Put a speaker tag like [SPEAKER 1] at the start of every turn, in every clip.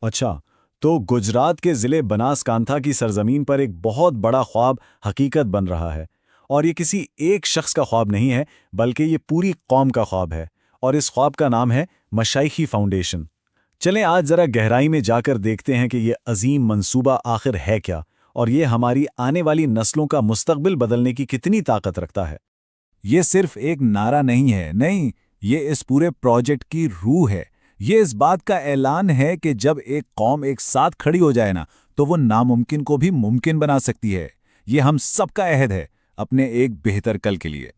[SPEAKER 1] اچھا، تو گجرات کے ضلع بناسکانتھا کی سرزمین پر ایک بہت بڑا خواب حقیقت بن رہا ہے، اور یہ کسی ایک شخص کا خواب نہیں ہے، بلکہ یہ پوری قوم کا خواب ہے، اور اس خواب کا نام ہے مشائخی فاؤنڈیشن۔ چلیں آج ذرا گہرائی میں جا کر دیکھتے ہیں کہ یہ عظیم منصوبہ آخر ہے کیا، اور یہ ہماری آنے والی نسلوں کا مستقبل بدلنے کی کتنی طاقت رکھتا ہے۔
[SPEAKER 2] یہ صرف ایک نعرہ نہیں ہے، نہیں، یہ اس پورے پروجیکٹ کی روح ہے۔ یہ اس بات کا اعلان ہے کہ جب ایک قوم ایک ساتھ کھڑی ہو جائے نا تو وہ ناممکن کو بھی ممکن بنا سکتی ہے۔ یہ ہم سب کا عہد ہے اپنے ایک بہتر کل کے لیے۔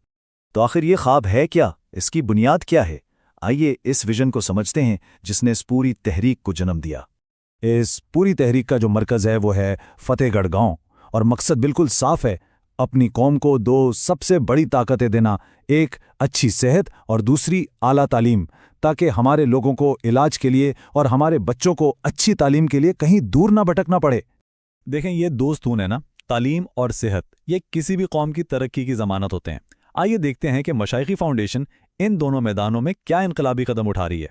[SPEAKER 1] تو آخر یہ خواب ہے کیا؟ اس کی بنیاد کیا ہے؟ آئیے اس ویژن کو سمجھتے ہیں جس نے اس پوری تحریک کو جنم دیا۔
[SPEAKER 2] اس پوری تحریک کا جو مرکز ہے وہ ہے فتح گڑھ گاؤں، اور مقصد بالکل صاف ہے، اپنی قوم کو دو سب سے بڑی طاقتیں دینا، ایک اچھی صحت اور دوسری اعلیٰ تعلیم، تاکہ ہمارے لوگوں کو علاج کے لیے اور ہمارے بچوں کو اچھی تعلیم کے لیے کہیں دور نہ بھٹکنا پڑے۔
[SPEAKER 3] دیکھیں، یہ دو ستون ہے نا، تعلیم اور صحت، یہ کسی بھی قوم کی ترقی کی ضمانت ہوتے ہیں۔ آئیے دیکھتے ہیں کہ مشائخی فاؤنڈیشن ان دونوں میدانوں میں کیا انقلابی قدم اٹھا رہی ہے۔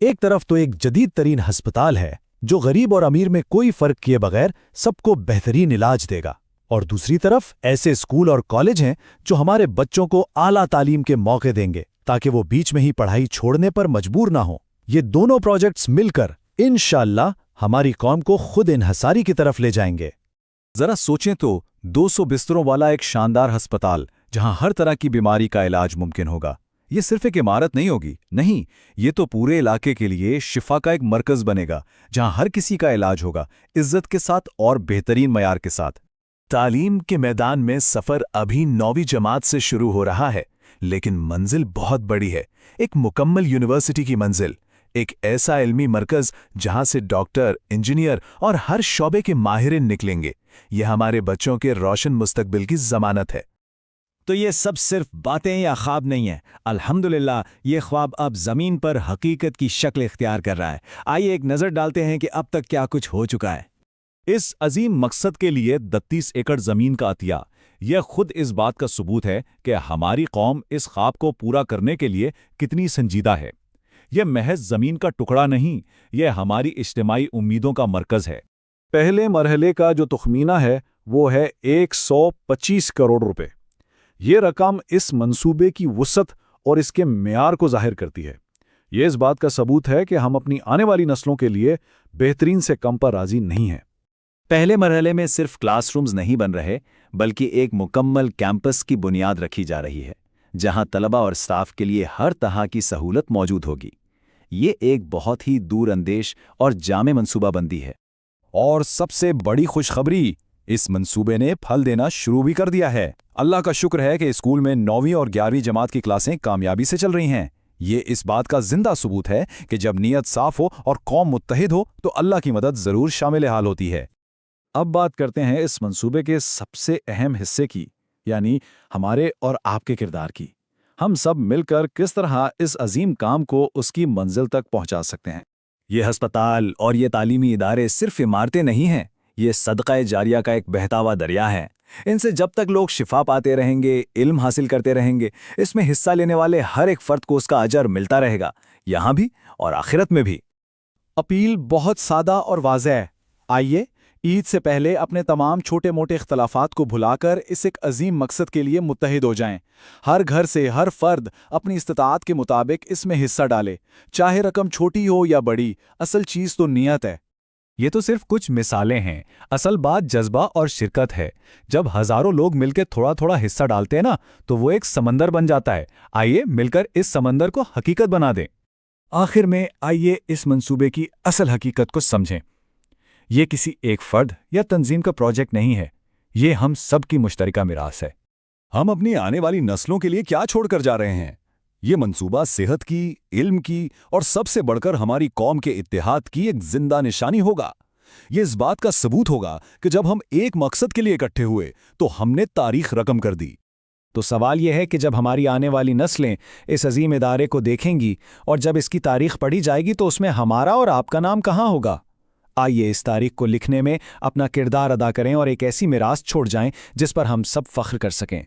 [SPEAKER 2] ایک طرف تو ایک جدید ترین ہسپتال ہے جو غریب اور امیر میں کوئی فرق کیے بغیر سب کو بہترین علاج دے گا، اور دوسری طرف ایسے اسکول اور کالج ہیں جو ہمارے بچوں کو اعلیٰ تعلیم کے موقع دیں گے تاکہ وہ بیچ میں ہی پڑھائی چھوڑنے پر مجبور نہ ہوں۔ یہ دونوں پروجیکٹس مل کر انشاءاللہ ہماری قوم کو خود انحصاری کی طرف لے جائیں گے۔
[SPEAKER 3] ذرا سوچیں تو، 200 بستروں والا ایک شاندار ہسپتال جہاں ہر طرح کی بیماری کا علاج ممکن ہوگا، یہ صرف ایک عمارت نہیں ہوگی، نہیں، یہ تو پورے علاقے کے لیے شفا کا ایک مرکز بنے گا جہاں ہر کسی کا علاج ہوگا، عزت کے ساتھ اور بہترین معیار کے ساتھ۔
[SPEAKER 2] تعلیم کے میدان میں سفر ابھی 9ویں جماعت سے شروع ہو رہا ہے، لیکن منزل بہت بڑی ہے، ایک مکمل یونیورسٹی کی منزل، ایک ایسا علمی مرکز جہاں سے ڈاکٹر، انجینئر اور ہر شعبے کے ماہرین نکلیں گے۔ یہ ہمارے بچوں کے روشن مستقبل کی ضمانت ہے۔
[SPEAKER 1] تو یہ سب صرف باتیں یا خواب نہیں ہیں، الحمدللہ یہ خواب اب زمین پر حقیقت کی شکل اختیار کر رہا ہے۔ آئیے ایک نظر ڈالتے ہیں کہ اب تک کیا کچھ ہو چکا ہے۔
[SPEAKER 3] اس عظیم مقصد کے لیے 33 ایکڑ زمین کا عطیہ، یہ خود اس بات کا ثبوت ہے کہ ہماری قوم اس خواب کو پورا کرنے کے لیے کتنی سنجیدہ ہے۔ یہ محض زمین کا ٹکڑا نہیں، یہ ہماری اجتماعی امیدوں کا مرکز ہے۔ پہلے مرحلے کا جو تخمینہ ہے وہ ہے 125 کروڑ روپے۔ یہ رقم اس منصوبے کی وسعت اور اس کے معیار کو ظاہر کرتی ہے۔ یہ اس بات کا ثبوت ہے کہ ہم اپنی آنے والی نسلوں کے لیے بہترین سے کم پر راضی نہیں ہیں۔
[SPEAKER 1] پہلے مرحلے میں صرف کلاس رومز نہیں بن رہے، بلکہ ایک مکمل کیمپس کی بنیاد رکھی جا رہی ہے جہاں طلبہ اور اسٹاف کے لیے ہر طرح کی سہولت موجود ہوگی۔ یہ ایک بہت ہی دور اندیش اور جامع منصوبہ بندی ہے۔
[SPEAKER 2] اور سب سے بڑی خوشخبری، اس منصوبے نے پھل دینا شروع بھی کر دیا ہے۔ اللہ کا شکر ہے کہ اسکول میں 9ویں اور 11ویں جماعت کی کلاسیں کامیابی سے چل رہی ہیں۔ یہ اس بات کا زندہ ثبوت ہے کہ جب نیت صاف ہو اور قوم متحد ہو تو اللہ کی مدد ضرور شامل حال ہوتی ہے۔
[SPEAKER 3] اب بات کرتے ہیں اس منصوبے کے سب سے اہم حصے کی، یعنی ہمارے اور آپ کے کردار کی۔ ہم سب مل کر کس طرح اس عظیم کام کو اس کی منزل تک پہنچا سکتے ہیں۔
[SPEAKER 1] یہ ہسپتال اور یہ تعلیمی ادارے صرف عمارتیں نہیں ہیں، یہ صدقہ جاریہ کا ایک بہتا ہوا دریا ہے۔ ان سے جب تک لوگ شفا پاتے رہیں گے، علم حاصل کرتے رہیں گے، اس میں حصہ لینے والے ہر ایک فرد کو اس کا اجر ملتا رہے گا، یہاں بھی اور آخرت میں بھی۔
[SPEAKER 3] اپیل بہت سادہ اور واضح ہے۔ آئیے عید سے پہلے اپنے تمام چھوٹے موٹے اختلافات کو بھلا کر اس ایک عظیم مقصد کے لیے متحد ہو جائیں۔ ہر گھر سے ہر فرد اپنی استطاعت کے مطابق اس میں حصہ ڈالے، چاہے رقم چھوٹی ہو یا بڑی، اصل چیز تو نیت ہے۔
[SPEAKER 2] یہ تو صرف کچھ مثالیں ہیں، اصل بات جذبہ اور شرکت ہے۔ جب ہزاروں لوگ مل کے تھوڑا تھوڑا حصہ ڈالتے ہیں نا تو وہ ایک سمندر بن جاتا ہے۔ آئیے مل کر اس سمندر کو حقیقت بنا دیں۔ آخر میں آئیے اس منصوبے کی اصل حقیقت کو سمجھیں۔ یہ کسی ایک فرد یا تنظیم کا پروجیکٹ نہیں ہے، یہ ہم سب کی مشترکہ میراث ہے۔
[SPEAKER 3] ہم اپنی آنے والی نسلوں کے لیے کیا چھوڑ کر جا رہے ہیں؟ یہ منصوبہ صحت کی، علم کی اور سب سے بڑھ کر ہماری قوم کے اتحاد کی ایک زندہ نشانی ہوگا۔ یہ اس بات کا ثبوت ہوگا کہ جب ہم ایک مقصد کے لیے اکٹھے ہوئے تو ہم نے تاریخ رقم کر دی۔
[SPEAKER 1] تو سوال یہ ہے کہ جب ہماری آنے والی نسلیں اس عظیم ادارے کو دیکھیں گی اور جب اس کی تاریخ پڑھی جائے گی تو اس میں ہمارا اور آپ کا نام کہاں ہوگا؟ آئیے اس تاریخ کو لکھنے میں اپنا کردار ادا کریں اور ایک ایسی میراث چھوڑ جائیں جس پر ہم سب فخر کر سکیں۔